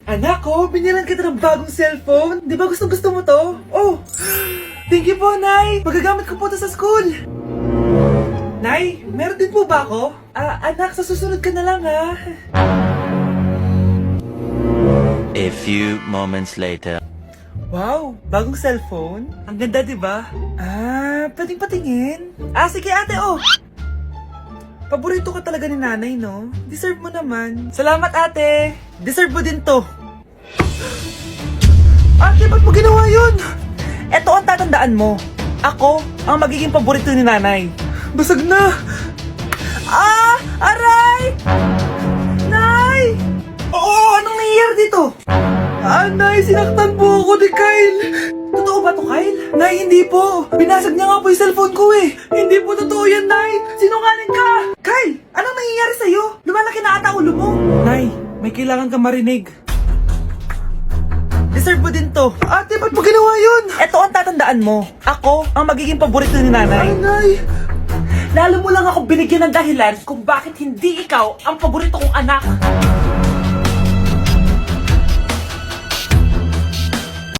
Anak ko, binilan kita ng bagong cellphone. Di ba gusto mo to? Oh, thank you po, Nay. Magagamit ko po to sa school. Nay, meron din po ba ako? Anak, sa susunod ka na lang, ha? A few moments later. Wow, bagong cellphone? Ang ganda, di ba? Pwedeng patingin? Sige ate, oh! Paborito ka talaga ni nanay, no? Deserve mo naman. Salamat, ate! Deserve mo din to. Ate, ba't mo ginawa yun? Eto ang tatandaan mo. Ako ang magiging paborito ni nanay. Basag na! Aray! Nay! Oo, anong nangyayari dito? Nay, sinaktan po ako ni Kyle. Totoo ba to, Kyle? Nay, hindi po. Binasag niya nga po yung cellphone ko eh. Hindi po totoo yan, Nay. Sinungaling ka. Kyle, anong nangyayari sa'yo? Lumalaki na ata ulo mo. Nay, may kailangan kang marinig. Deserve mo din to. Ate, ba't mo ginawa yun? Eto ang tatandaan mo. Ako ang magiging paborito ni nanay. Nay! Lalo mo lang ako binigyan ng dahilan kung bakit hindi ikaw ang paborito kong anak.